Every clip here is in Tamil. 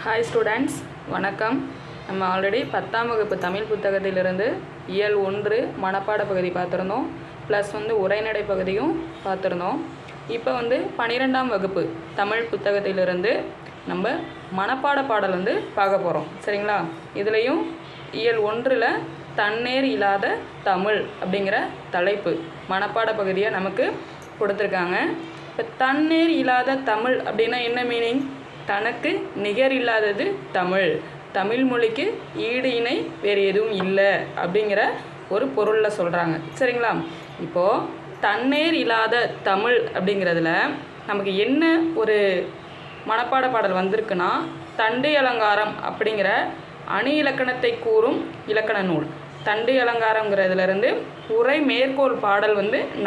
ஹாய் ஸ்டூடெண்ட்ஸ், வணக்கம். நம்ம ஆல்ரெடி 10ஆம் வகுப்பு தமிழ் புத்தகத்திலிருந்து இயல் 1 மனப்பாட பகுதி பார்த்துருந்தோம். ப்ளஸ் உரைநடை பகுதியும் பார்த்துருந்தோம். இப்போ 12ஆம் வகுப்பு தமிழ் புத்தகத்திலிருந்து நம்ம மனப்பாட பாடல் பார்க்க போகிறோம். சரிங்களா? இதுலேயும் இயல் 1ல் தன்னேர் இல்லாத தமிழ் அப்படிங்கிற தலைப்பு மனப்பாட பகுதியை நமக்கு கொடுத்துருக்காங்க. இப்போ தன்னேர் இல்லாத தமிழ் அப்படின்னா என்ன மீனிங்? தனக்கு நிகர் இல்லாதது தமிழ், தமிழ் மொழிக்கு ஈடு இணை வேறு எதுவும் இல்லை அப்படிங்கிற ஒரு பொருளில் சொல்கிறாங்க. சரிங்களா? இப்போது தன்னேர் இல்லாத தமிழ் அப்படிங்கிறதுல நமக்கு என்ன ஒரு மனப்பாட பாடல் வந்திருக்குன்னா, தண்டி அலங்காரம் அப்படிங்கிற அணி இலக்கணத்தை கூறும் இலக்கண நூல். தண்டி அலங்காரங்கிறதுலேருந்து உரை மேற்கோள் பாடல்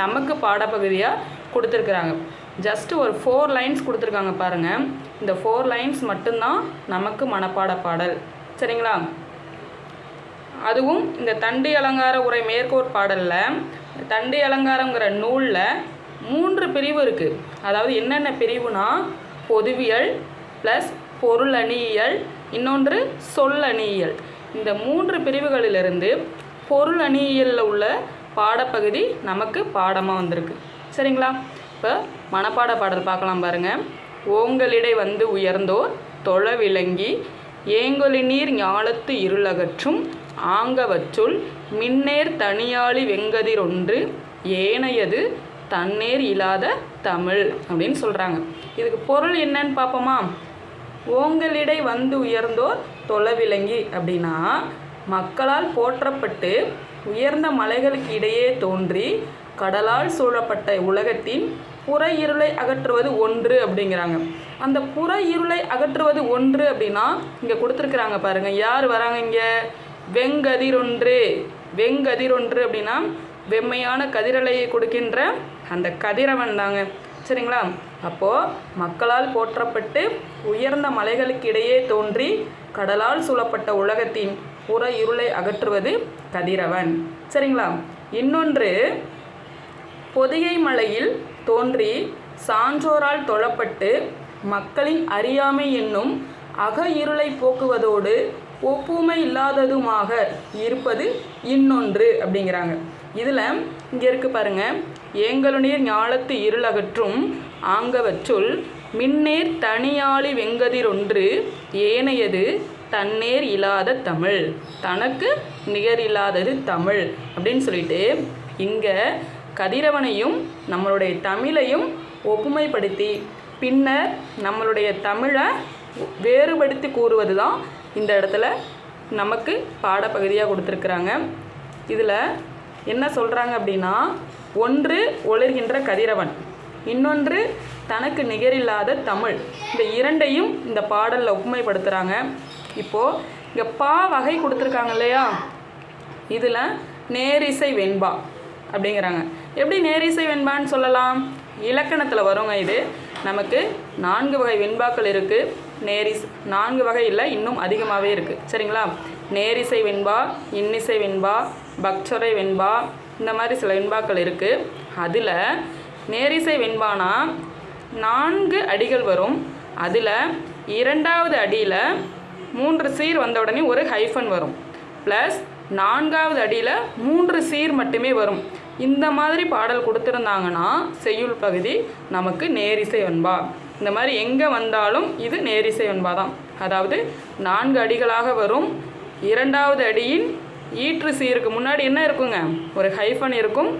நமக்கு பாடப்பகுதியாக கொடுத்துருக்குறாங்க. ஜஸ்ட்டு ஒரு 4 லைன்ஸ் கொடுத்துருக்காங்க பாருங்கள். இந்த 4 லைன்ஸ் மட்டும்தான் நமக்கு மனப்பாட பாடல். சரிங்களா? அதுவும் இந்த தண்டி அலங்கார உரை மேற்கோள் பாடலில் தண்டி அலங்காரங்கிற நூலில் 3 பிரிவு இருக்குது. அதாவது என்னென்ன பிரிவுனா, பொதுவியல் ப்ளஸ் பொருளணியியல், இன்னொன்று சொல்லணியியல். இந்த 3 பிரிவுகளிலிருந்து பொருளணியியலில் உள்ள பாடப்பகுதி நமக்கு பாடமாக வந்திருக்கு. சரிங்களா? இப்போ மனப்பாட பாடல் பார்க்கலாம் பாருங்கள். ஓங்கலிடை உயர்ந்தோர் தொழ விளங்கி ஏங்கொலி நீர் ஞாலத்து இருளகற்றும் ஆங்கவற்றுள் மின்னேர் தனியாளி வெங்கதிரொன்று ஏனையது தன்னேர் இல்லாத தமிழ் அப்படின்னு சொல்கிறாங்க. இதுக்கு பொருள் என்னன்னு பார்ப்போமா? ஓங்கலிடை உயர்ந்தோர் தொழ விளங்கி அப்படின்னா, மக்களால் போற்றப்பட்டு உயர்ந்த மலைகளுக்கு இடையே தோன்றி கடலால் சூழப்பட்ட உலகத்தின் புற இருளை அகற்றுவது ஒன்று அப்படிங்கிறாங்க. அந்த புற இருளை அகற்றுவது ஒன்று அப்படின்னா இங்கே கொடுத்துருக்குறாங்க பாருங்கள். யார் வராங்க இங்கே? வெங்கதிரொன்று. வெங்கதிரொன்று அப்படின்னா வெம்மையான கதிரலையை கொடுக்கின்ற அந்த கதிரவன் தாங்க. சரிங்களா? அப்போது மக்களால் போற்றப்பட்டு உயர்ந்த மலைகளுக்கு இடையே தோன்றி கடலால் சூழப்பட்ட உலகத்தின் புற இருளை அகற்றுவது கதிரவன். சரிங்களா? இன்னொன்று, பொதிகை மலையில் தோன்றி சான்றோரால் தொழப்பட்டு மக்களின் அறியாமை என்னும் அக இருளை போக்குவதோடு ஒப்புமை இல்லாததுமாக இருப்பது இன்னொன்று அப்படிங்கிறாங்க. இதில் இங்கே இருக்கு பாருங்கள். ஏங்கலுநீர் ஞாலத்து இருளகற்றும் ஆங்கவற்றுள் மின்னேர் தனியாளி வெங்கதிரொன்று ஏனையது தன்னேர் இல்லாத தமிழ், தனக்கு நிகர் இல்லாதது தமிழ் அப்படின்னு சொல்லிட்டு இங்கே கதிரவனையும் நம்மளுடைய தமிழையும் ஒப்புமைப்படுத்தி பின்னர் நம்மளுடைய தமிழை வேறுபடுத்தி கூறுவது தான் இந்த இடத்துல நமக்கு பாடப்பகுதியாக கொடுத்துருக்குறாங்க. இதில் என்ன சொல்கிறாங்க அப்படின்னா, ஒன்று ஒளிர்கின்ற கதிரவன், இன்னொன்று தனக்கு நிகரில்லாத தமிழ். இந்த இரண்டையும் இந்த பாடலில் ஒப்புமைப்படுத்துகிறாங்க. இப்போது இங்கே பா வகை கொடுத்துருக்காங்க இல்லையா? இதில் நேரிசை வெண்பா அப்படிங்கிறாங்க. எப்படி நேரிசை வெண்பான்னு சொல்லலாம்? இலக்கணத்தில் வருங்க. இது நமக்கு 4 வகை வெண்பாக்கள் இருக்குது. 4 வகை இல்லை, இன்னும் அதிகமாகவே இருக்குது. சரிங்களா? நேரிசை வெண்பா, இன்னிசை வெண்பா, பக்சொரை வெண்பா, இந்த மாதிரி சில வெண்பாக்கள் இருக்குது. அதில் நேரிசை வெண்பானா 4 அடிகள் வரும். அதில் 2வது அடியில் 3 சீர் வந்த உடனே ஒரு ஹைஃபன் வரும். ப்ளஸ் 4வது அடியில் 3 சீர் மட்டுமே வரும். இந்த மாதிரி பாடல் கொடுத்துருந்தாங்கன்னா செய்யுள் பகுதி நமக்கு நேரிசை வெண்பா. இந்த மாதிரி எங்கே வந்தாலும் இது நேரிசை வெண்பா தான். அதாவது 4 அடிகளாக வரும். 2வது அடியின் ஈற்று சீருக்கு முன்னாடி என்ன இருக்குங்க? ஒரு ஹைஃபன் இருக்கும்.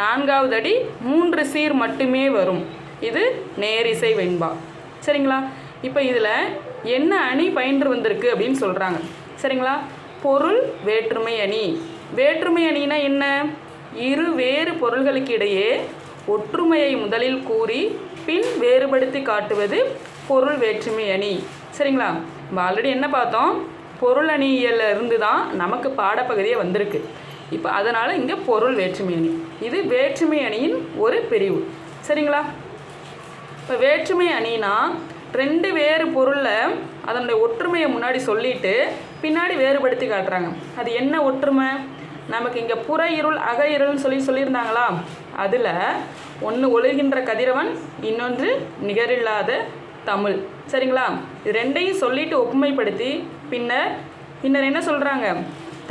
4வது அடி 3 சீர் மட்டுமே வரும். இது நேரிசை வெண்பா. சரிங்களா? இப்போ இதில் என்ன அணி பயின்று வந்திருக்கு அப்படின்னு சொல்கிறாங்க. சரிங்களா? பொருள் வேற்றுமை அணி. வேற்றுமை அணினா என்ன? இரு வேறு பொருள்களுக்கு இடையே ஒற்றுமையை முதலில் கூறி பின் வேறுபடுத்தி காட்டுவது பொருள் வேற்றுமை அணி. சரிங்களா? நம்ம ஆல்ரெடி என்ன பார்த்தோம்? பொருள் அணியியலில் இருந்து தான் நமக்கு பாடப்பகுதியே வந்திருக்கு. இப்போ அதனால் இங்கே பொருள் வேற்றுமை அணி. இது வேற்றுமை அணியின் ஒரு பிரிவு. சரிங்களா? இப்போ வேற்றுமை அணினா 2 வேறு பொருளில் அதனுடைய ஒற்றுமையை முன்னாடி சொல்லிட்டு பின்னாடி வேறுபடுத்தி காட்டுறாங்க. அது என்ன ஒற்றுமை? நமக்கு இங்கே புற இருள் அக இருள்னு சொல்லியிருந்தாங்களா? அதில் ஒன்று ஒளிர்கின்ற கதிரவன், இன்னொன்று நிகரில்லாத தமிழ். சரிங்களா? இது ரெண்டையும் சொல்லிட்டு ஒப்புமைப்படுத்தி பின்னர் என்ன சொல்கிறாங்க,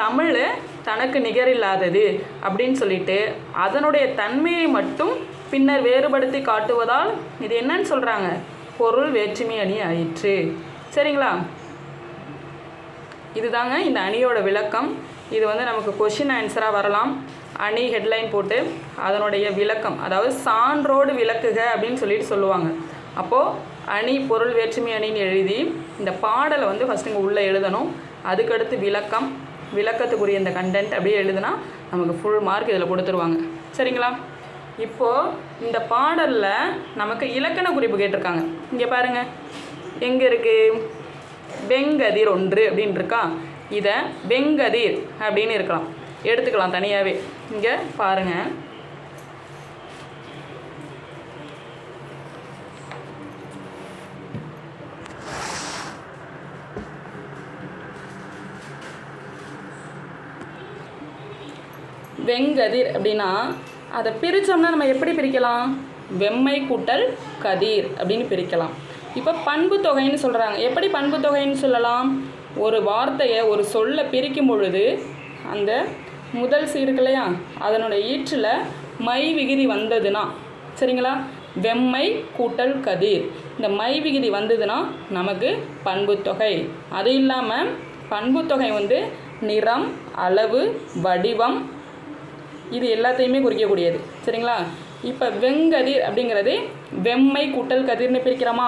தமிழ் தனக்கு நிகரில்லாதது அப்படின்னு சொல்லிட்டு அதனுடைய தன்மையை மட்டும் பின்னர் வேறுபடுத்தி காட்டுவதால் இது என்னன்னு சொல்கிறாங்க, பொருள் வேற்றுமை அணி ஆயிற்று. சரிங்களா? இதுதாங்க இந்த அணியோட விளக்கம். இது நமக்கு கொஷின் ஆன்சராக வரலாம். அணி ஹெட்லைன் போட்டு அதனுடைய விளக்கம், அதாவது சான்றோடு விளக்குக அப்படின்னு சொல்லுவாங்க. அப்போது அணி பொருள் வேற்றுமை அணின்னு எழுதி இந்த பாடலை ஃபஸ்ட்டு இங்கே உள்ளே எழுதணும். அதுக்கடுத்து விளக்கத்துக்குரிய இந்த கண்டென்ட் அப்படியே எழுதுனா நமக்கு ஃபுல் மார்க் இதில் கொடுத்துருவாங்க. சரிங்களா? இப்போது இந்த பாடலில் நமக்கு இலக்கண குறிப்பு கேட்டிருக்காங்க. இங்கே பாருங்கள், எங்கே இருக்குது, வெங்கதிர் ஒன்று அப்படின்னு இருக்கா. இதை வெங்கதிர் அப்படின்னு இருக்கலாம், எடுத்துக்கலாம் தனியாகவே. இங்கே பாருங்கள், வெங்கதிர் அப்படின்னா அதை பிரித்தோம்னா நம்ம எப்படி பிரிக்கலாம், வெம்மை கூட்டல் கதிர் அப்படின்னு பிரிக்கலாம். இப்போ பண்பு தொகைன்னு சொல்கிறாங்க. எப்படி பண்பு தொகைன்னு சொல்லலாம், ஒரு வார்த்தையை ஒரு சொல்லை பிரிக்கும் பொழுது அந்த முதல் இருக்கு இல்லையா, அதனுடைய ஈற்றில் மை விகுதி வந்ததுன்னா, சரிங்களா, வெம்மை கூட்டல் கதிர், இந்த மை விகுதி வந்ததுன்னா நமக்கு பண்பு தொகை. அது இல்லாமல் பண்பு தொகை நிறம், அளவு, வடிவம், இது எல்லாத்தையுமே குறிக்கக்கூடியது. சரிங்களா? இப்போ வெங்கதிர் அப்படிங்கிறது வெம்மை கூட்டல் கதிர்னு பிரிக்கிறோமா.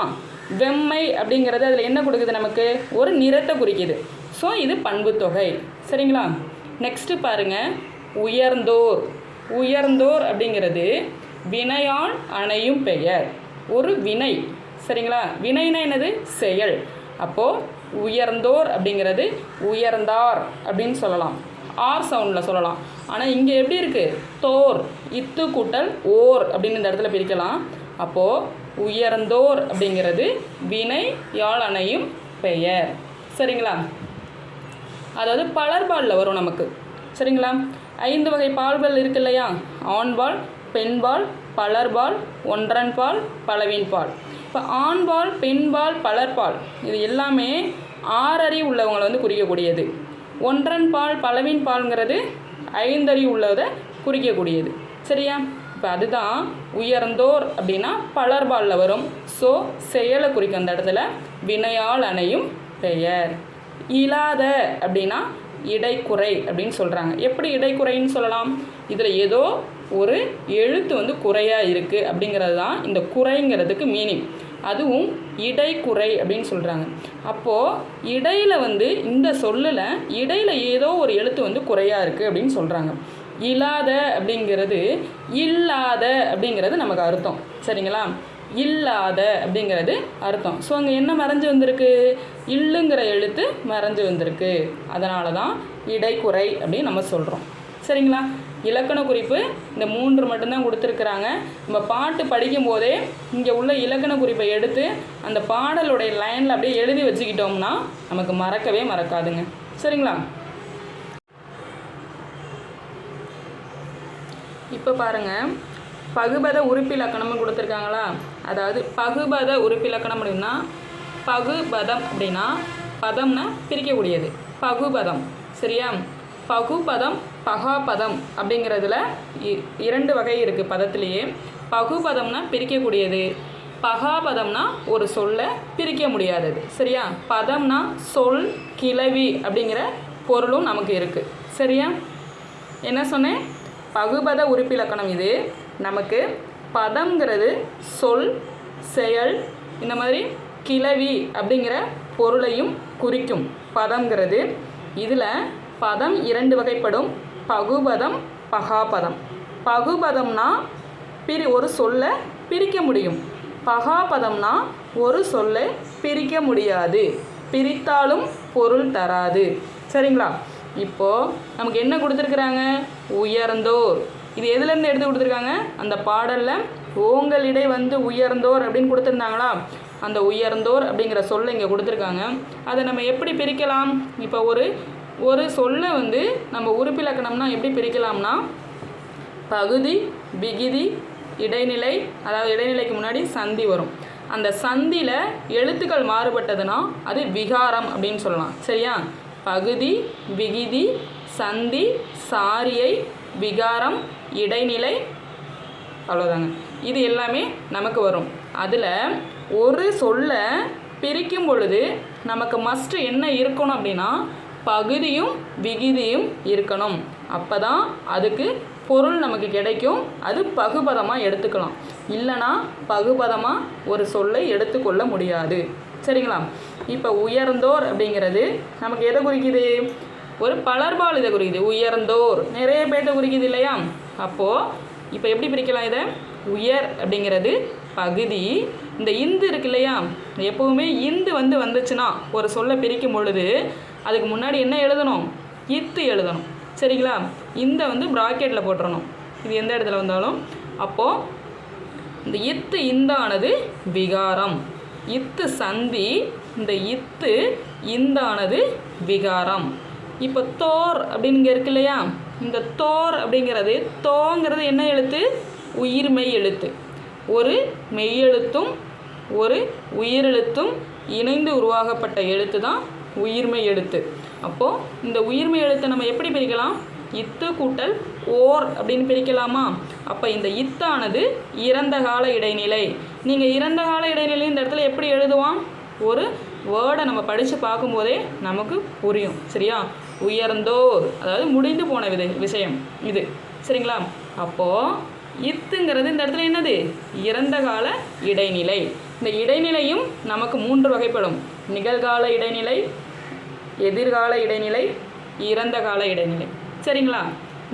வெம்மை அப்படிங்கிறது அதில் என்ன கொடுக்குது, நமக்கு ஒரு நிறத்தை குறிக்குது. ஸோ இது பண்பு தொகை. சரிங்களா? நெக்ஸ்ட்டு பாருங்கள், உயர்ந்தோர். உயர்ந்தோர் அப்படிங்கிறது வினையால் அணையும் பெயர், ஒரு வினை. சரிங்களா? வினைனா என்னது, செயல். அப்போது உயர்ந்தோர் அப்படிங்கிறது உயர்ந்தார் அப்படின்னு சொல்லலாம், ஆர் சவுண்டில் சொல்லலாம். ஆனால் இங்கே எப்படி இருக்குது, தோர், இத்து கூட்டல் ஓர் அப்படின்னு இந்த இடத்துல பிரிக்கலாம். அப்போது உயர்ந்தோர் அப்படிங்கிறது வினை யாழ் அணையும் பெயர். சரிங்களா? அதாவது பலர்பாலில் வரும் நமக்கு. சரிங்களா? 5 வகை பால்கள் இருக்கு இல்லையா, ஆண்பால், பெண்பால், பலர்பால், ஒன்றன்பால், பலவின்பால். இப்போ ஆண்பால், பெண்பால், பலர்பால் இது எல்லாமே 6 அறிவு உள்ளவங்களை குறிக்கக்கூடியது. ஒன்றன் பால், பலவின் பால்ங்கிறது 5 அறிவு உள்ளதை குறிக்கக்கூடியது. சரியா? இப்போ அதுதான் உயர்ந்தோர் அப்படின்னா பலர்பாலில் வரும். ஸோ செயலை குறிக்கும் அந்த இடத்துல வினையால் அணையும் பெயர். இல்லாத அப்படின்னா இடைக்குறை அப்படின்னு சொல்கிறாங்க. எப்படி இடைக்குறைன்னு சொல்லலாம், இதில் ஏதோ ஒரு எழுத்து குறையாக இருக்குது அப்படிங்கிறது தான் இந்த குறைங்கிறதுக்கு மீனிங். அதுவும் இடைக்குறை அப்படின்னு சொல்கிறாங்க. அப்போது இடையில் இந்த சொல்லில் இடையில் ஏதோ ஒரு எழுத்து குறையாக இருக்குது அப்படின்னு சொல்கிறாங்க. இல்லாத அப்படிங்கிறது இல்லாத அப்படிங்கிறது நமக்கு அர்த்தம். சரிங்களா? இல்லாத அப்படிங்கிறது அர்த்தம். ஸோ அங்கே என்ன மறைஞ்சு வந்திருக்கு, இல்லுங்கிற எழுத்து மறைஞ்சு வந்திருக்கு. அதனால தான் இடைக்குறை அப்படின்னு நம்ம சொல்கிறோம். சரிங்களா? இலக்கண குறிப்பு இந்த 3 மட்டும்தான் கொடுத்துருக்குறாங்க. நம்ம பாட்டு படிக்கும் போதே இங்கே உள்ள இலக்கண குறிப்பை எடுத்து அந்த பாடலுடைய லைனில் அப்படியே எழுதி வச்சுக்கிட்டோம்னா நமக்கு மறக்கவே மறக்காதுங்க. சரிங்களா? இப்போ பாருங்கள், பகுபத உறுப்பிலக்கணம்னு கொடுத்துருக்காங்களா. அதாவது பகுபத உறுப்பிலக்கணம் அப்படின்னா, பகுபதம் அப்படின்னா பதம்னா பிரிக்கக்கூடியது, பகுபதம். சரியா? பகுபதம், பகாபதம் அப்படிங்கிறதுல 2 வகை இருக்குது பதத்திலேயே. பகுபதம்னா பிரிக்கக்கூடியது, பகாபதம்னா ஒரு சொல்லை பிரிக்க முடியாதது. சரியா? பதம்னா சொல், கிளவி அப்படிங்கிற பொருளும் நமக்கு இருக்குது. சரியா? என்ன சொன்னேன், பகுபத உறுப்பிலக்கணம் இது. நமக்கு பதம்ங்கிறது சொல், செயல், இந்த மாதிரி கிளவி அப்படிங்கிற பொருளையும் குறிக்கும் பதம்ங்கிறது. இதில் பதம் 2 வகைப்படும், பகுபதம், பகாபதம். பகுபதம்னா ஒரு சொல்லை பிரிக்க முடியும், பகாபதம்னா ஒரு சொல்லை பிரிக்க முடியாது, பிரித்தாலும் பொருள் தராது. சரிங்களா? இப்போது நமக்கு என்ன கொடுத்துருக்குறாங்க, உயர்ந்தோர். இது எதுலேருந்து எடுத்து கொடுத்துருக்காங்க, அந்த பாடலில் ஓங்கலிடை உயர்ந்தோர் அப்படின்னு கொடுத்துருந்தாங்களா, அந்த உயர்ந்தோர் அப்படிங்கிற சொல்லை இங்கே கொடுத்துருக்காங்க. அதை நம்ம எப்படி பிரிக்கலாம், இப்போ ஒரு சொல்லை நம்ம உறுப்பிலக்கணம்னா எப்படி பிரிக்கலாம்னா, பகுதி, விகுதி, இடைநிலை, அதாவது இடைநிலைக்கு முன்னாடி சந்தி வரும். அந்த சந்தியில் எழுத்துக்கள் மாறுபட்டதுன்னா அது விகாரம் அப்படின்னு சொல்லலாம். சரியா? பகுதி, விகுதி, சந்தி, சாரியை, விகாரம், இடைநிலை, அவ்வளோதாங்க. இது எல்லாமே நமக்கு வரும். அதில் ஒரு சொல்லை பிரிக்கும் பொழுது நமக்கு மஸ்ட் என்ன இருக்கணும் அப்படின்னா பகுதியும் விகுதியும் இருக்கணும். அப்போ தான் அதுக்கு பொருள் நமக்கு கிடைக்கும். அது பகுபதமாக எடுத்துக்கலாம். இல்லைனா பகுபதமாக ஒரு சொல்லை எடுத்துக்கொள்ள முடியாது. சரிங்களா? இப்போ உயர்ந்தோர் அப்படிங்கிறது நமக்கு எதை குறிக்குது? ஒரு பலர்பால் இதை குறிக்குது. உயர்ந்தோர் நிறைய பேர்த்த குறிக்குது இல்லையா? அப்போது இப்போ எப்படி பிரிக்கலாம் இதை? உயர் அப்படிங்கிறது பகுதி. இந்த இந்து இருக்கு இல்லையா? எப்போவுமே இந்து வந்துச்சுன்னா ஒரு சொல்லை பிரிக்கும் பொழுது அதுக்கு முன்னாடி என்ன எழுதணும்? இத்து எழுதணும். சரிங்களா? இந்த ப்ராக்கெட்டில் போட்டுறணும். இது எந்த இடத்துல வந்தாலும். அப்போது இந்த இத்து இந்தானது விகாரம். இத்து சந்தி, இந்த இத்து இந்தானது விகாரம். இப்போ தோர் அப்படிங்க இருக்கு இல்லையா? இந்த தோர் அப்படிங்கிறது தோங்கிறது என்ன எழுத்து? உயிர்மெய் எழுத்து. ஒரு மெய்யெழுத்தும் ஒரு உயிரெழுத்தும் இணைந்து உருவாகப்பட்ட எழுத்து தான் உயிர்மெய் எழுத்து. அப்போது இந்த உயிர்மெய் எழுத்தை நம்ம எப்படி பிரிக்கலாம்? இத்து கூட்டல் ஓர் அப்படின்னு பிரிக்கலாமா? அப்போ இந்த இத்தானது இறந்த கால இடைநிலை. நீங்கள் இறந்த கால இடைநிலை இந்த இடத்துல எப்படி எழுதுவான்? ஒரு வேர்டை நம்ம படித்து பார்க்கும்போதே நமக்கு புரியும். சரியா? உயர்ந்தோர், அதாவது முடிந்து போன விஷயம் இது. சரிங்களா? அப்போது இத்துங்கிறது இந்த இடத்துல என்னது? இறந்த கால இடைநிலை. இந்த இடைநிலையும் நமக்கு 3 வகைப்படும். நிகழ்கால இடைநிலை, எதிர்கால இடைநிலை, இறந்த கால இடைநிலை. சரிங்களா?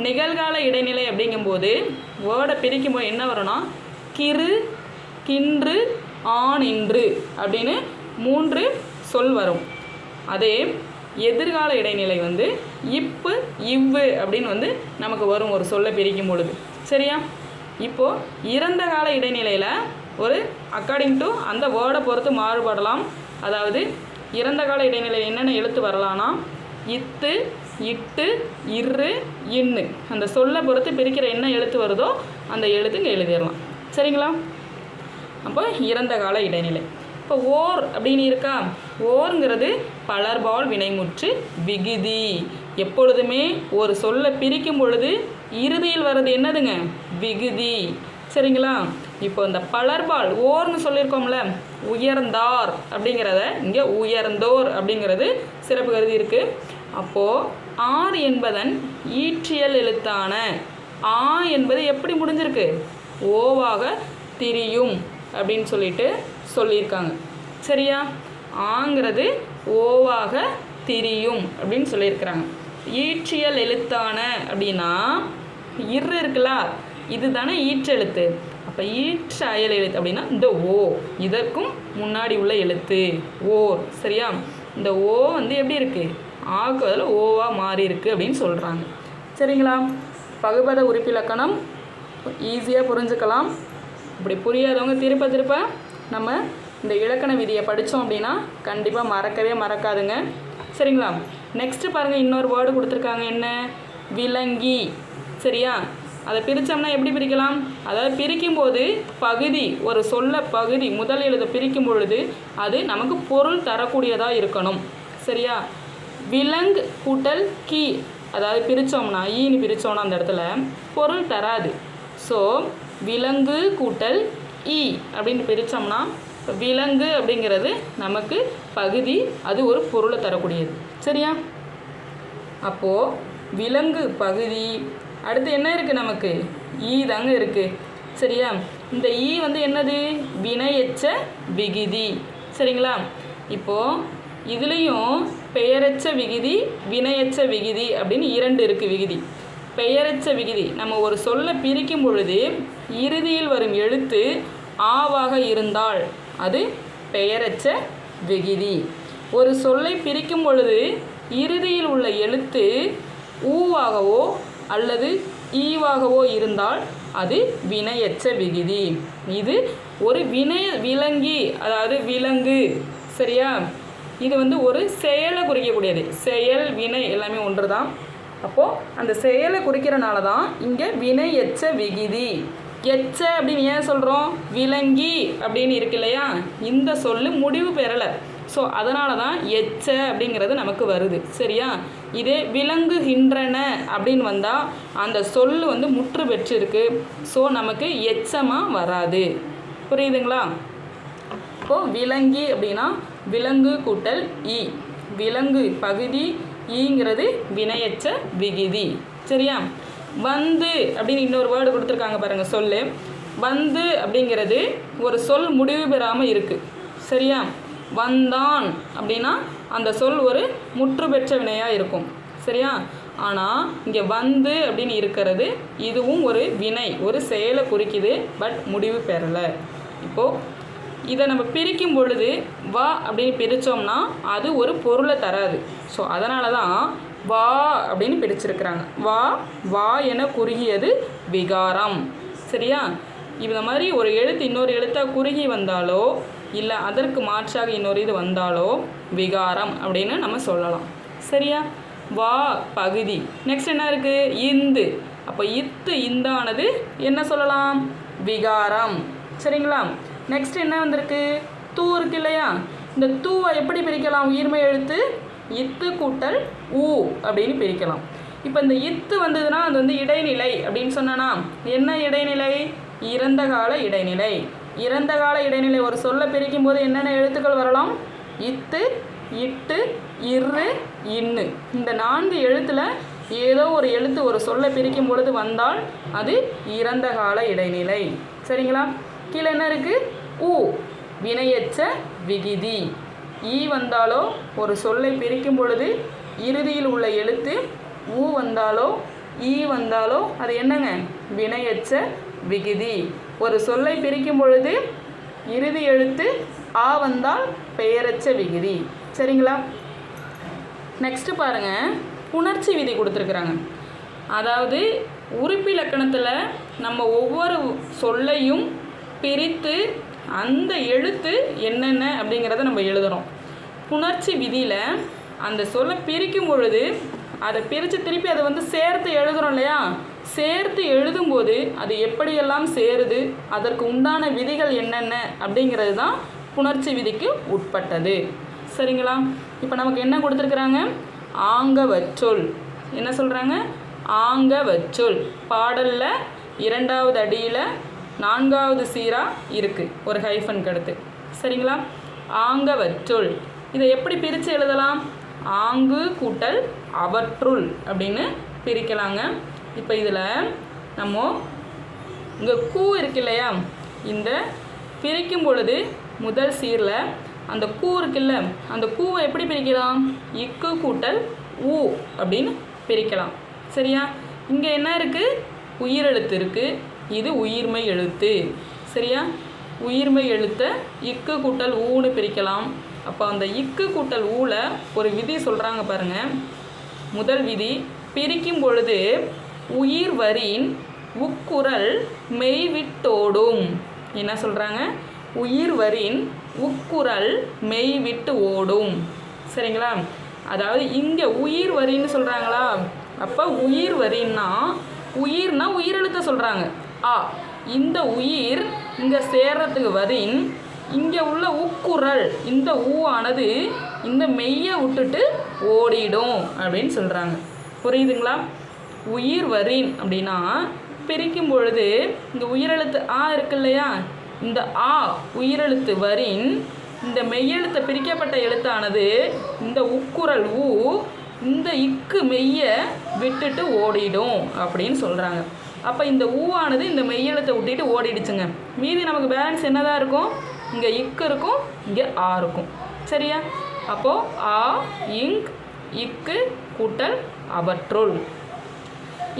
நிகழ்கால இடைநிலை அப்படிங்கும்போது வேர்டை பிரிக்கும்போது என்ன வரும்னா கிறு, கின்று, ஆண், இன்று அப்படின்னு 3 சொல் வரும். அதே எதிர்கால இடைநிலை இப்பு, இவ்வு அப்படின்னு நமக்கு வரும் ஒரு சொல்லை பிரிக்கும் பொழுது. சரியா? இப்போது இறந்த கால இடைநிலையில் ஒரு அக்கார்டிங் டு அந்த வேர்டை பொறுத்து மாறுபடலாம். அதாவது இறந்த கால இடைநிலையில் என்னென்ன எழுத்து வரலான்னா இத்து, இட்டு, இரு, இன்னு. அந்த சொல்லை பொறுத்து பிரிக்கிற என்ன எழுத்து வருதோ அந்த எழுத்துங்க எழுதிடலாம். சரிங்களா? அப்போ இறந்த கால இடைநிலை. இப்போ ஓர் அப்படின்னு இருக்கா? ஓருங்கிறது பலர்பால் வினைமுற்று விகுதி. எப்பொழுதுமே ஒரு சொல்லை பிரிக்கும் பொழுது இறுதியில் வர்றது என்னதுங்க? விகுதி. சரிங்களா? இப்போ இந்த பலர்பால் ஓர்னு சொல்லியிருக்கோம்ல, உயர்ந்தார் அப்படிங்கிறத இங்கே உயர்ந்தோர் அப்படிங்கிறது சிறப்பு கருதி இருக்குது. அப்போது ஆர் என்பதன் ஈற்றியல் எழுத்தான ஆ என்பது எப்படி முடிஞ்சிருக்கு? ஓவாக திரியும் அப்படின்னு சொல்லியிருக்காங்க. சரியா? ஆங்கிறது ஓவாக திரியும் அப்படின்னு சொல்லியிருக்கிறாங்க. ஈற்றியல் எழுத்தான அப்படின்னா இரு இருக்குல்ல, இது தானே ஈற்றெழுத்து. அப்போ ஈற்ற அயல் எழுத்து அப்படின்னா இந்த ஓ, இதற்கும் முன்னாடி உள்ள எழுத்து ஓர். சரியா? இந்த ஓ எப்படி இருக்குது? ஆக்கு அதில் ஓவாக மாறி இருக்குது அப்படின்னு சொல்கிறாங்க. சரிங்களா? பகுபத உறுப்பிலக்கணம் ஈஸியாக புரிஞ்சுக்கலாம். இப்படி புரியாதவங்க திருப்ப நம்ம இந்த இலக்கண விதியை படித்தோம் அப்படின்னா கண்டிப்பாக மறக்கவே மறக்காதுங்க. சரிங்களா? நெக்ஸ்ட்டு பாருங்கள், இன்னொரு வேர்டு கொடுத்துருக்காங்க. என்ன? விலங்கி. சரியா? அதை பிரித்தோம்னா எப்படி பிரிக்கலாம்? அதாவது பிரிக்கும்போது பகுதி, ஒரு சொல்ல பகுதி முதல் எழுத பிரிக்கும் பொழுது அது நமக்கு பொருள் தரக்கூடியதாக இருக்கணும். சரியா? விலங் கூட்டல் கி, அதாவது பிரித்தோம்னா ஈன்னு பிரித்தோம்னா அந்த இடத்துல பொருள் தராது. ஸோ விலங்கு கூட்டல் ஈ அப்படின்னு பிரித்தோம்னா விலங்கு அப்படிங்கிறது நமக்கு பகுதி, அது ஒரு பொருளை தரக்கூடியது. சரியா? அப்போது விலங்கு பகுதி. அடுத்து என்ன இருக்குது? நமக்கு ஈ தாங்க இருக்குது. சரியா? இந்த ஈ என்னது? வினையெச்ச விகுதி. சரிங்களா? இப்போது இதுலேயும் பெயரெச்ச விகுதி, வினையெச்ச விகுதி அப்படின்னு 2 இருக்குது விகுதி. பெயரெச்ச விகுதி நம்ம ஒரு சொல்லை பிரிக்கும் பொழுது இறுதியில் வரும் எழுத்து ஆவாக இருந்தால் அது பெயரெச்ச விகுதி. ஒரு சொல்லை பிரிக்கும் பொழுது இறுதியில் உள்ள எழுத்து ஊவாகவோ அல்லது ஈவாகவோ இருந்தால் அது வினையெச்ச விகுதி. இது ஒரு விலங்கி, அதாவது விலங்கு. சரியா? இது ஒரு செயலை குறிக்கக்கூடியது. செயல், வினை எல்லாமே ஒன்று தான். அப்போது அந்த செயலை குறிக்கிறனால தான் இங்கே வினையெச்ச விகுதி எச்ச அப்படின்னு ஏன் சொல்கிறோம்? விலங்கி அப்படின்னு இருக்கு இல்லையா, இந்த சொல்லு முடிவு பெறலை. ஸோ அதனால தான் எச்ச அப்படிங்கிறது நமக்கு வருது. சரியா? இதே விலங்குகின்றன அப்படின்னு வந்தால் அந்த சொல்லு வந்து முற்று பெற்றிருக்கு. ஸோ நமக்கு எச்சமாக வராது. புரியுதுங்களா? இப்போது விலங்கி அப்படின்னா விலங்கு கூட்டல் இ, விலங்கு பகுதி, ஈங்கிறது வினையச்ச விகுதி. சரியா? வந்து அப்படின்னு இன்னொரு வேர்டு கொடுத்துருக்காங்க பாருங்கள், சொல்லு. வந்து அப்படிங்கிறது ஒரு சொல் முடிவு பெறாமல் இருக்குது. சரியா? வந்தான் அப்படின்னா அந்த சொல் ஒரு முற்று பெற்ற வினையாக இருக்கும். சரியா? ஆனால் இங்கே வந்து அப்படின்னு இருக்கிறது இதுவும் ஒரு வினை, ஒரு செயலை குறிக்குது, பட் முடிவு பெறலை. இப்போது இதை நம்ம பிரிக்கும் பொழுது வா அப்படின்னு பிரித்தோம்னா அது ஒரு பொருளை தராது. ஸோ அதனால தான் வா அப்படின்னு பிரிச்சிருக்கிறாங்க. வா வா என குறுகியது விகாரம். சரியா? இந்த மாதிரி ஒரு எழுத்து இன்னொரு எழுத்தாக குறுகி வந்தாலோ இல்லை அதற்கு மாற்றாக இன்னொரு இது வந்தாலோ விகாரம் அப்படின்னு நம்ம சொல்லலாம். சரியா? வா பகுதி. நெக்ஸ்ட் என்ன இருக்குது? இந்து. அப்போ இத்து இந்தானது என்ன சொல்லலாம்? விகாரம். சரிங்களா? நெக்ஸ்ட் என்ன வந்திருக்கு? தூ இருக்கு இல்லையா, இந்த தூவை எப்படி பிரிக்கலாம்? உயிர்மை எழுத்து இத்து கூட்டல் ஊ அப்படின்னு பிரிக்கலாம். இப்போ இந்த இத்து வந்ததுன்னா அது வந்து இடைநிலை அப்படின்னு சொன்னா என்ன இடைநிலை? இறந்த கால இடைநிலை. இறந்த கால இடைநிலை ஒரு சொல்லை பிரிக்கும் போது என்னென்ன எழுத்துக்கள் வரலாம்? இத்து, இட்டு, இரு, இன்னு. இந்த 4 எழுத்தில் ஏதோ ஒரு எழுத்து ஒரு சொல்லை பிரிக்கும் பொழுது வந்தால் அது இறந்த கால இடைநிலை. சரிங்களா? கீழே என்ன இருக்குது? ஊ வினையச்ச விகுதி. ஈ வந்தாலோ ஒரு சொல்லை பிரிக்கும் பொழுது இறுதியில் உள்ள எழுத்து ஊ வந்தாலோ ஈ வந்தாலோ அது என்னங்க? வினையச்ச விகுதி. ஒரு சொல்லை பிரிக்கும் பொழுது இறுதி எழுத்து ஆ வந்தால் பெயரச்ச விகுதி. சரிங்களா? நெக்ஸ்ட் பாருங்க, புணர்ச்சி விதி கொடுத்துருக்குறாங்க. அதாவது உறுப்பிலக்கணத்தில் நம்ம ஒவ்வொரு சொல்லையும் பிரித்து அந்த எழுத்து என்னென்ன அப்படிங்கிறத நம்ம எழுதுகிறோம். புணர்ச்சி விதியில் அந்த சொல்லை பிரிக்கும் பொழுது அதை பிரித்து திருப்பி அதை வந்து சேர்த்து எழுதுகிறோம் இல்லையா, சேர்த்து எழுதும்போது அது எப்படியெல்லாம் சேருது, அதற்கு உண்டான விதிகள் என்னென்ன அப்படிங்கிறது தான் புணர்ச்சி விதிக்கு உட்பட்டது. சரிங்களா? இப்போ நமக்கு என்ன கொடுத்துருக்குறாங்க? ஆங்கவற்றொல். என்ன சொல்கிறாங்க? ஆங்கவற்றொல். பாடலில் 2வது அடியில் 4வது சீராக இருக்குது, ஒரு ஹைஃபன் கடுத்து. சரிங்களா? ஆங்கவற்றொல். இதை எப்படி பிரித்து எழுதலாம்? ஆங்கு கூட்டல் அவற்றுள் அப்படின்னு பிரிக்கலாங்க. இப்போ இதில் நம்ம இங்கே கூ இருக்கு இல்லையா, இந்த பிரிக்கும் பொழுது முதல் சீரில் அந்த கூ இருக்குல்ல, அந்த கூவை எப்படி பிரிக்கலாம்? இக்கு கூட்டல் ஊ அப்படின்னு பிரிக்கலாம். சரியா? இங்கே என்ன இருக்குது? உயிரெழுத்து இருக்குது, இது உயிர்மை எழுத்து. சரியா? உயிர்மை எழுத்தை இக்கு கூட்டல் ஊன்னு பிரிக்கலாம். அப்போ அந்த இக்கு கூட்டல் ஊல ஒரு விதி சொல்கிறாங்க பாருங்கள். முதல் விதி, பிரிக்கும் பொழுது உயிர் வரின் உக்குரல் மெய்விட்டோடும். என்ன சொல்கிறாங்க? உயிர் வரின் உக்குரல் மெய்விட்டு ஓடும். சரிங்களா? அதாவது இங்கே உயிர் வரின்னு சொல்கிறாங்களா, அப்போ உயிர் வரின்னா உயிர்னா உயிரெழுத்த சொல்கிறாங்க ஆ. இந்த உயிர் இங்கே சேர்றதுக்கு வரின் இங்கே உள்ள உக்குரல் இந்த ஊ ஆனது இந்த மெய்யை விட்டுட்டு ஓடிடும் அப்படின்னு சொல்கிறாங்க. புரியுதுங்களா? உயிர் வரின் அப்படின்னா பிரிக்கும் பொழுது இந்த உயிரெழுத்து ஆ இருக்கு இல்லையா, இந்த ஆ உயிரெழுத்து வரின் இந்த மெய்யெழுத்தை பிரிக்கப்பட்ட எழுத்தானது இந்த உக்குரல் ஊ இந்த இக்கு மெய்யை விட்டுட்டு ஓடிடும் அப்படின்னு சொல்கிறாங்க. அப்போ இந்த ஊவானது இந்த மெய்யெழுத்தை விட்டுட்டு ஓடிடுச்சுங்க. மீதி நமக்கு பேலன்ஸ் என்னதான் இருக்கும்? இங்கே இக்கு இருக்கும், இங்கே ஆ இருக்கும். சரியா? அப்போது ஆ இங் இக்கு கூட்டல் அவற்றுள்.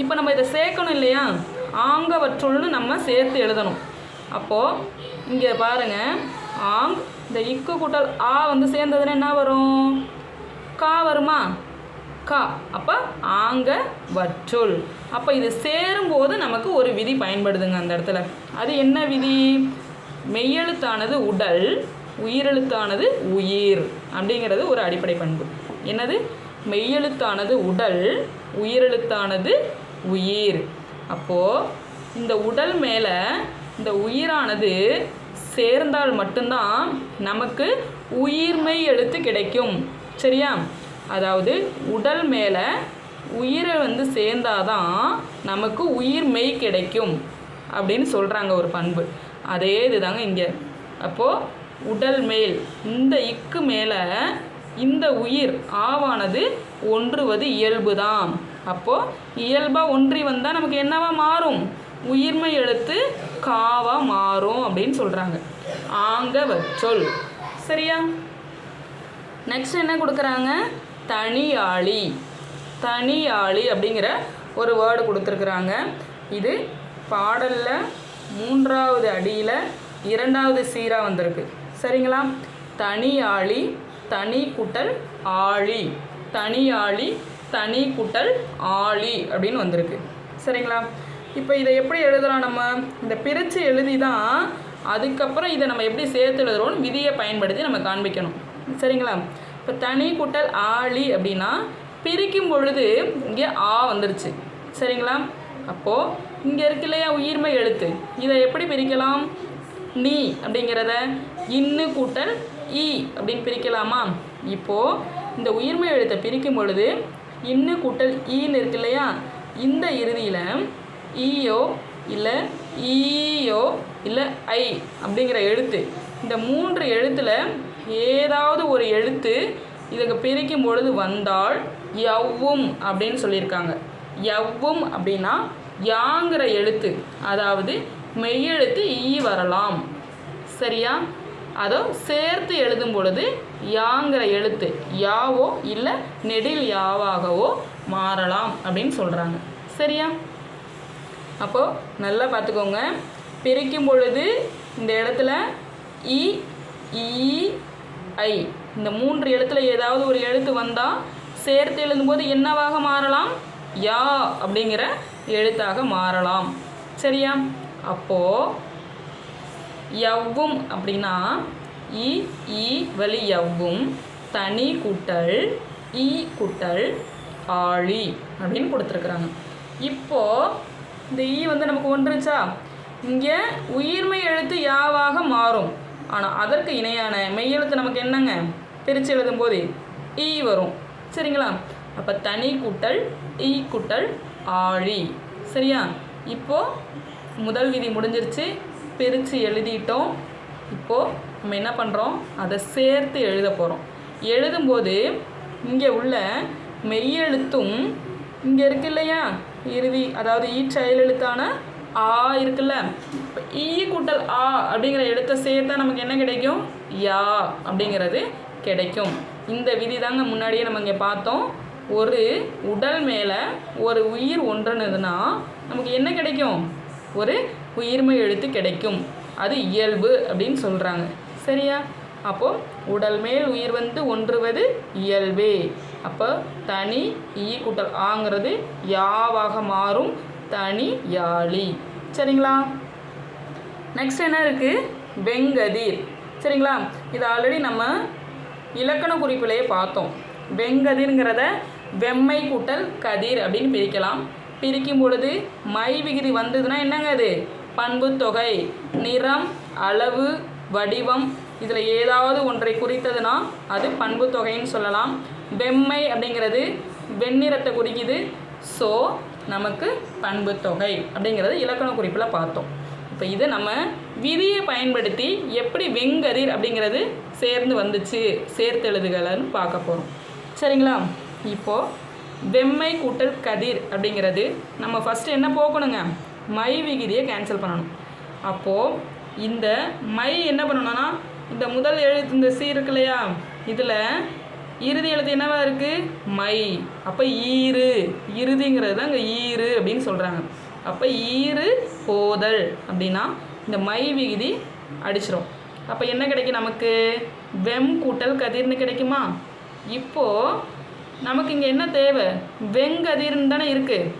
இப்போ நம்ம இதை சேர்க்கணும் இல்லையா, ஆங்கவற்றுள்னு நம்ம சேர்த்து எழுதணும். அப்போது இங்கே பாருங்கள், ஆங் இந்த இக்கு கூட்டல் ஆ வந்து சேர்ந்ததுன்னா என்ன வரும்? கா வருமா? கா. அப்போ ஆங்க வற்றுள். அப்போ இது சேரும்போது நமக்கு ஒரு விதி பயன்படுதுங்க அந்த இடத்துல. அது என்ன விதி? மெய்யெழுத்தானது உடல், உயிரெழுத்தானது உயிர் அப்படிங்கிறது ஒரு அடிப்படை பண்பு. என்னது? மெய்யெழுத்தானது உடல், உயிரெழுத்தானது உயிர். அப்போது இந்த உடல் மேலே இந்த உயிரானது சேர்ந்தால் மட்டும்தான் நமக்கு உயிர்மெய் எழுத்து கிடைக்கும். சரியா? அதாவது உடல் மேலே உயிரை சேர்ந்தாதான் நமக்கு உயிர்மெய் கிடைக்கும் அப்படின்னு சொல்கிறாங்க ஒரு பண்பு. அதே இதுதாங்க இங்கே. அப்போது உடல் மேல் இந்த இக்கு மேலே இந்த உயிர் ஆவானது ஒன்றுவது இயல்பு தான். அப்போது இயல்பாக ஒன்றி வந்தால் நமக்கு என்னவா மாறும்? உயிர்மெய் எழுத்து காவா மாறும் அப்படின்னு சொல்கிறாங்க. ஆங்க வச்சொல். சரியா? நெக்ஸ்ட் என்ன கொடுக்குறாங்க? தனியாளி. தனியாளி அப்படிங்கிற ஒரு வேர்டு கொடுத்துருக்குறாங்க. இது பாடலில் 3வது அடியில் 2வது சீராக வந்திருக்கு. சரிங்களா? தனியாளி, தனி கூட்டல் ஆழி, தனியாளி தனி கூட்டல் ஆழி அப்படின்னு வந்திருக்கு. சரிங்களா? இப்போ இதை எப்படி எழுதலாம்? நம்ம இந்த பிரித்து எழுதி தான் அதுக்கப்புறம் இதை நம்ம எப்படி சேர்த்து எழுதுகிறோன்னு விதியை பயன்படுத்தி நம்ம காண்பிக்கணும். சரிங்களா? இப்போ தனி கூட்டல் ஆழி அப்படின்னா பிரிக்கும் பொழுது இங்கே ஆ வந்துருச்சு. சரிங்களா? அப்போது இங்கே இருக்கு இல்லையா உயிர்மெய் எழுத்து, இதை எப்படி பிரிக்கலாம்? நீ அப்படிங்கிறத இன்னு கூட்டல் ஈ அப்படின்னு பிரிக்கலாமா? இப்போது இந்த உயிர்மெய் எழுத்தை பிரிக்கும் பொழுது இன்னு கூட்டல் ஈன்னு இருக்கு இல்லையா, இந்த இறுதியில் ஈயோ இல்லை ஈயோ இல்லை ஐ அப்படிங்கிற எழுத்து, இந்த 3 எழுத்தில் ஏதாவது ஒரு எழுத்து இதுக்கு பிரிக்கும் பொழுது வந்தால் யவ்வும் அப்படின்னு சொல்லியிருக்காங்க. யவ்வும் அப்படின்னா யாங்கிற எழுத்து, அதாவது மெய்யெழுத்து ஈ வரலாம். சரியா? அதோ சேர்த்து எழுதும் பொழுது யாங்கிற எழுத்து யாவோ இல்லை நெடில் யாவாகவோ மாறலாம் அப்படின்னு சொல்கிறாங்க. சரியா? அப்போது நல்லா பார்த்துக்கோங்க. பிரிக்கும் பொழுது இந்த இடத்துல இ ஈ ஐ இந்த 3 எழுத்துல ஏதாவது ஒரு எழுத்து வந்தால் சேர்த்து எழுதும்போது என்னவாக மாறலாம்? யா அப்படிங்கிற எழுத்தாக மாறலாம். சரியா? அப்போது யவ்வும் அப்படின்னா இ ஈ வழி யவ்வும் தனி கூட்டல் ஈ கூட்டல் ஆழி அப்படின்னு கொடுத்துருக்குறாங்க. இப்போது இந்த ஈ நமக்கு ஒன்றுச்சா, இங்கே உயிர்மெய் எழுத்து யாவாக மாறும். ஆனால் அதற்கு இணையான மெய்யெழுத்து நமக்கு என்னங்க? பிரித்து எழுதும்போது ஈ வரும். சரிங்களா? அப்போ தனி கூட்டல் ஈ கூட்டல் ஆழி. சரியா? இப்போது முதல் விதி முடிஞ்சிருச்சு, பிரித்து எழுதிட்டோம். இப்போது நம்ம என்ன பண்ணுறோம்? அதை சேர்த்து எழுத போகிறோம். எழுதும்போது இங்கே உள்ள மெய்யெழுத்தும் இங்கே இருக்கு இல்லையா இறுதி, அதாவது ஈச்செயல் எழுத்தான ஆ இருக்குல்ல, இப்போ ஈ கூட்டல் ஆ அப்படிங்கிற எழுத்தை சேர்த்தா நமக்கு என்ன கிடைக்கும்? யா அப்படிங்கிறது கிடைக்கும். இந்த விதி தாங்க முன்னாடியே நம்ம இங்கே பார்த்தோம். ஒரு உடல் மேலே ஒரு உயிர் ஒன்றுனதுன்னா நமக்கு என்ன கிடைக்கும்? ஒரு உயிர்மெய் எழுத்து கிடைக்கும். அது இயல்பு அப்படின்னு சொல்கிறாங்க. சரியா? அப்போது உடல் மேல் உயிர் ஒன்றுவது இயல்பே. அப்போ தனி ஈ கூட்டல் ஆங்கிறது யாவாக மாறும். தனி யாழி. சரிங்களா? நெக்ஸ்ட் என்ன இருக்குது? வெங்கதிர். சரிங்களா? இது ஆல்ரெடி நம்ம இலக்கண குறிப்பிலேயே பார்த்தோம். வெங்கதிர்ங்கிறத வெம்மை கூட்டல் கதிர் அப்படின்னு பிரிக்கலாம். பிரிக்கும் பொழுது மை விகுதி வந்ததுன்னா என்னங்க? அது பண்பு தொகை, நிறம், அளவு, வடிவம், இதில் ஏதாவது ஒன்றை குறித்ததுன்னா அது பண்பு தொகைன்னு சொல்லலாம். வெம்மை அப்படிங்கிறது வெண்ணிறத்தை குறிக்குது. ஸோ நமக்கு பண்பு தொகை அப்படிங்கிறது இலக்கண குறிப்பில் பார்த்தோம். இப்போ இது நம்ம விதியை பயன்படுத்தி எப்படி வெங்கதிர் அப்படிங்கிறது சேர்ந்து வந்துச்சு, சேர்த்து எழுதுகள்னு பார்க்க போகிறோம். சரிங்களா? இப்போது வெம்மை கூட்டல் கதிர் அப்படிங்கிறது நம்ம ஃபஸ்ட்டு என்ன போக்கணுங்க? மை விகுதியை கேன்சல் பண்ணணும். அப்போது இந்த மை என்ன பண்ணணும்னா, இந்த முதல் எழுத்து இந்த சி இருக்கு இல்லையா, இதில் இறுதி எழுத்து என்னவா இருக்குது? மை. அப்போ ஈறு, இறுதிங்கிறது தான் இங்கே ஈறு அப்படின்னு சொல்கிறாங்க. அப்போ ஈறு போதல் அப்படின்னா இந்த மை விகுதி அடிச்சிடும். அப்போ என்ன கிடைக்கும் நமக்கு? வெம் கூட்டல் கதிர்னு கிடைக்குமா? இப்போது நமக்கு இங்கே என்ன தேவை? வெங்கதிர்னு தானே இருக்குது.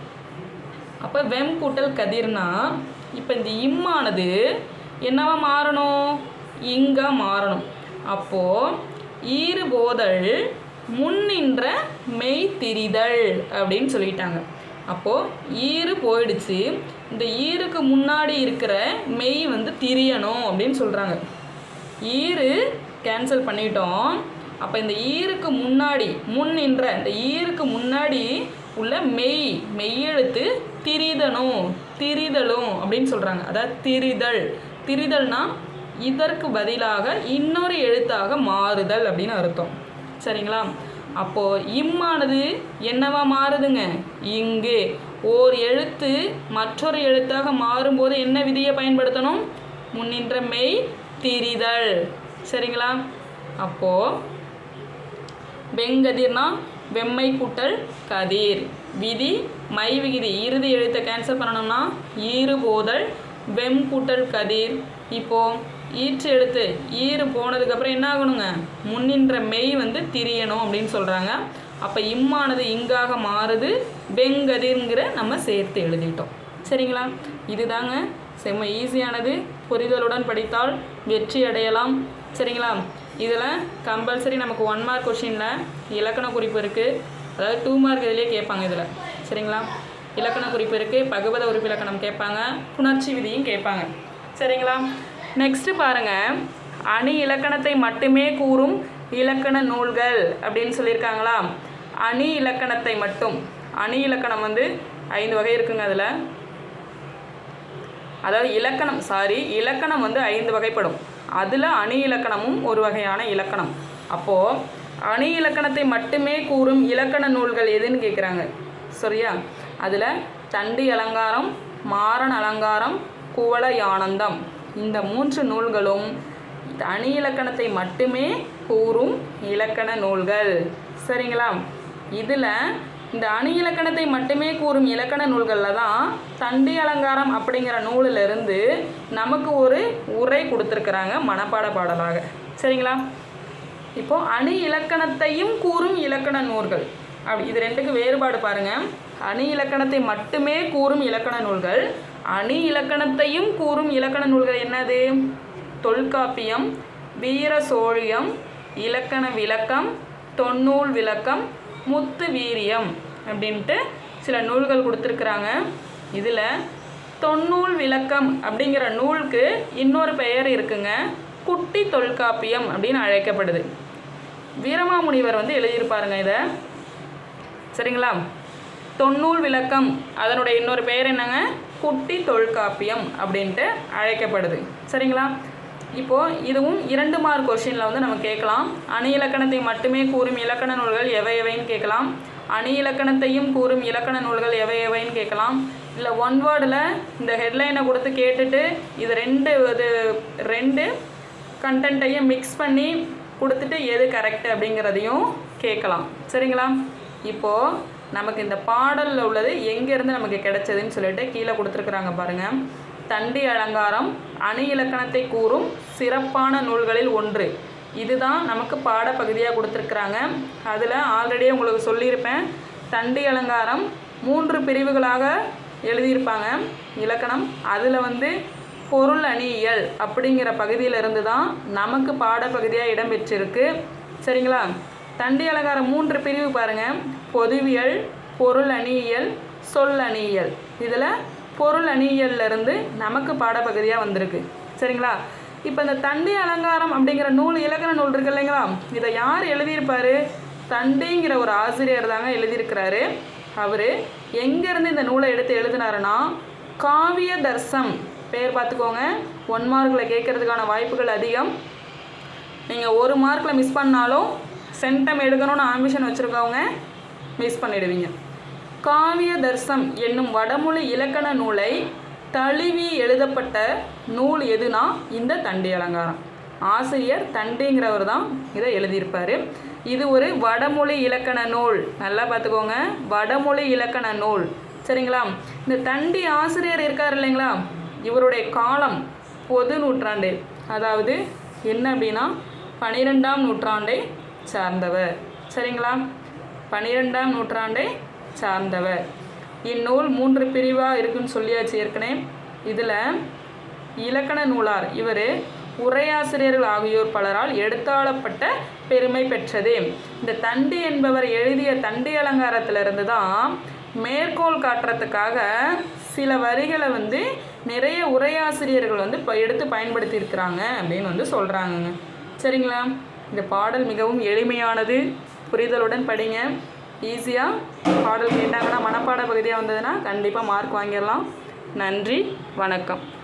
அப்போ வெம் கூட்டல் கதிர்னா இப்போ இந்த இம்மானது என்னவா மாறணும்? இங்கே மாறணும். அப்போது ஈறு போதல் முன்னின்ற மெய் திரிதல் அப்படின்னு சொல்லிட்டாங்க. அப்போது ஈறு போயிடுச்சு. இந்த ஈருக்கு முன்னாடி இருக்கிற மெய் வந்து திரியணும் அப்படின்னு சொல்கிறாங்க. ஈறு கேன்சல் பண்ணிட்டோம். அப்போ இந்த ஈருக்கு முன்னாடி முன் நின்ற இந்த ஈருக்கு முன்னாடி உள்ள மெய்யெழுத்து திரிதலும் அப்படின்னு சொல்கிறாங்க. அதாவது திரிதல்னா இதற்கு பதிலாக இன்னொரு எழுத்தாக மாறுதல் அப்படின்னு அர்த்தம். சரிங்களா? அப்போது இம்மானது என்னவா மாறுதுங்க? இங்கு ஓர் எழுத்து மற்றொரு எழுத்தாக மாறும்போது என்ன விதியை பயன்படுத்தணும்? முன்னின்ற மெய் திரிதல். சரிங்களா? அப்போது வெங்கதிர்னா வெம்மை கூட்டல் கதிர். விதி மை விகுதி இறுதி எழுத்தை கேன்சல் பண்ணணும்னா ஈறு போதல் வெம் கூட்டல் கதிர். இப்போது ஈற்று எழுத்து ஈறு போனதுக்கப்புறம் என்ன ஆகணுங்க? முன்னின்ற மெய் வந்து திரியணும் அப்படின்னு சொல்கிறாங்க. அப்போ இம்மானது இங்காக மாறுது. வெங்கதிர்ங்கிற நம்ம சேர்த்து எழுதிட்டோம். சரிங்களா? இதுதாங்க செம்ம ஈஸியானது. புரிதலுடன் படித்தால் வெற்றி அடையலாம். சரிங்களா? இதில் கம்பல்சரி நமக்கு 1 மார்க் கொஷினில் இலக்கண குறிப்பு இருக்குது. அதாவது 2 மார்க் இதிலே கேட்பாங்க இதில். சரிங்களா? இலக்கண குறிப்பு இருக்குது, பகுபத உறுப்பு இலக்கணம் கேட்பாங்க, புணர்ச்சி விதியும் கேட்பாங்க. சரிங்களா? நெக்ஸ்ட்டு பாருங்கள், அணி இலக்கணத்தை மட்டுமே கூறும் இலக்கண நூல்கள் அப்படின்னு சொல்லியிருக்காங்களா? அணி இலக்கணத்தை மட்டும். அணி இலக்கணம் வந்து 5 வகை இருக்குங்க. அதில் அதாவது இலக்கணம் வந்து 5 வகைப்படும். அதில் அணி இலக்கணமும் ஒரு வகையான இலக்கணம். அப்போது அணி இலக்கணத்தை மட்டுமே கூறும் இலக்கண நூல்கள் எதுன்னு கேட்குறாங்க. சரியா? அதில் தண்டி அலங்காரம், மாறன் அலங்காரம், குவள யானந்தம் இந்த 3 நூல்களும் அணி இலக்கணத்தை மட்டுமே கூறும் இலக்கண நூல்கள். சரிங்களா? இதில் இந்த அணி இலக்கணத்தை மட்டுமே கூறும் இலக்கண நூல்களில் தான் தண்டி அலங்காரம் அப்படிங்கிற நூலிலிருந்து நமக்கு ஒரு உரை கொடுத்துருக்குறாங்க மனப்பாட பாடலாக. சரிங்களா? இப்போது அணி இலக்கணத்தையும் கூறும் இலக்கண நூல்கள் இது ரெண்டுக்கு வேறுபாடு பாருங்கள். அணி இலக்கணத்தை மட்டுமே கூறும் இலக்கண நூல்கள், அணி இலக்கணத்தையும் கூறும் இலக்கண நூல்கள் என்னது? தொல்காப்பியம், வீர சோழியம், இலக்கண விளக்கம், தொன்னூல் விளக்கம், முத்து வீரியம் அப்படின்ட்டு சில நூல்கள் கொடுத்துருக்குறாங்க. இதில் தொன்னூல் விளக்கம் அப்படிங்கிற நூலுக்கு இன்னொரு பெயர் இருக்குங்க, குட்டி தொல்காப்பியம் அப்படின்னு அழைக்கப்படுது. வீரமாமுனிவர் வந்து எழுதியிருப்பாருங்க இதை. சரிங்களா? தொன்னூல் விளக்கம் அதனுடைய இன்னொரு பெயர் என்னங்க? குட்டி தொல்காப்பியம் அப்படின்ட்டு அழைக்கப்படுது. சரிங்களா? இப்போது இதுவும் 2 மார்க் கொஷினில் வந்து நம்ம கேட்கலாம். அணி இலக்கணத்தை மட்டுமே கூறும் இலக்கண நூல்கள் எவை எவைன்னு கேட்கலாம். அணி இலக்கணத்தையும் கூறும் இலக்கண நூல்கள் எவை எவைன்னு கேட்கலாம். இல்லை 1 வேர்டில் இந்த ஹெட்லைனை கொடுத்து கேட்டுட்டு இது ரெண்டு கண்டென்ட்டையும் மிக்ஸ் பண்ணி கொடுத்துட்டு எது கரெக்டு அப்படிங்கிறதையும் கேட்கலாம். சரிங்களா? இப்போது நமக்கு இந்த பாடலில் உள்ளது எங்கேருந்து நமக்கு கிடைச்சதுன்னு சொல்லிட்டு கீழே கொடுத்துருக்குறாங்க பாருங்கள். தண்டி அலங்காரம் அணி இலக்கணத்தை கூறும் சிறப்பான நூல்களில் ஒன்று. இதுதான் நமக்கு பாடப்பகுதியாக கொடுத்துருக்குறாங்க. அதில் ஆல்ரெடியே உங்களுக்கு சொல்லியிருப்பேன், தண்டி அலங்காரம் 3 பிரிவுகளாக எழுதியிருப்பாங்க இலக்கணம். அதில் வந்து பொருள் அணியியல் அப்படிங்கிற பகுதியிலிருந்து தான் நமக்கு பாடப்பகுதியாக இடம்பெற்றிருக்கு. சரிங்களா? தண்டி அலங்காரம் 3 பிரிவு பாருங்கள். பொதுவியல், பொருள் அணியியல், சொல் அணியியல். இதில் பொருள் அணியியல்லிருந்து நமக்கு பாடப்பகுதியாக வந்திருக்கு. சரிங்களா? இப்போ இந்த தண்டி அலங்காரம் அப்படிங்கிற நூல் இலக்கண நூல் இருக்கு இல்லைங்களா? இதை யார் எழுதியிருப்பார்? தண்டிங்கிற ஒரு ஆசிரியர் தாங்க எழுதியிருக்கிறாரு. அவர் எங்கேருந்து இந்த நூலை எடுத்து எழுதினாருன்னா காவிய தர்சம். பேர் பார்த்துக்கோங்க, 1 மார்க்கில் கேட்குறதுக்கான வாய்ப்புகள் அதிகம். நீங்கள் 1 மார்க்கில் மிஸ் பண்ணாலும் சென்டம் எடுக்கணும்னு ஆம்பிஷன் வச்சுருக்கவங்க மிஸ் பண்ணிடுவீங்க. காவிய தர்சம் என்னும் வடமொழி இலக்கண நூலை தழுவி எழுதப்பட்ட நூல் எதுனா இந்த தண்டி அலங்காரம். ஆசிரியர் தண்டிங்கிறவர் தான் இதை எழுதியிருப்பார். இது ஒரு வடமொழி இலக்கண நூல். நல்லா பார்த்துக்கோங்க, வடமொழி இலக்கண நூல். சரிங்களா? இந்த தண்டி ஆசிரியர் இருக்கார் இல்லைங்களா, இவருடைய காலம் பொது நூற்றாண்டு, அதாவது என்ன அப்படின்னா 12ஆம் நூற்றாண்டை சார்ந்தவர். சரிங்களா? 12ஆம் நூற்றாண்டை சார்ந்தவர். இந்நூல் 3 பிரிவாக இருக்குன்னு சொல்லியாச்சு ஏற்கனவே. இதில் இலக்கண நூலார் இவர் உரையாசிரியர்கள் ஆகியோர் பலரால் எடுத்தாளப்பட்ட பெருமை பெற்றது. இந்த தண்டி என்பவர் எழுதிய தண்டி அலங்காரத்திலிருந்து தான் மேற்கோள் காட்டுறதுக்காக சில வரிகளை வந்து நிறைய உரையாசிரியர்கள் வந்து எடுத்து பயன்படுத்தியிருக்கிறாங்க அப்படின்னு வந்து சொல்கிறாங்கங்க. சரிங்களா? இந்த பாடல் மிகவும் எளிமையானது, புரிதலுடன் படிங்க. ஈஸியாக பாடல் கேட்டாங்கன்னா மனப்பாட பகுதியாக வந்ததுன்னா கண்டிப்பாக மார்க் வாங்கிடலாம். நன்றி, வணக்கம்.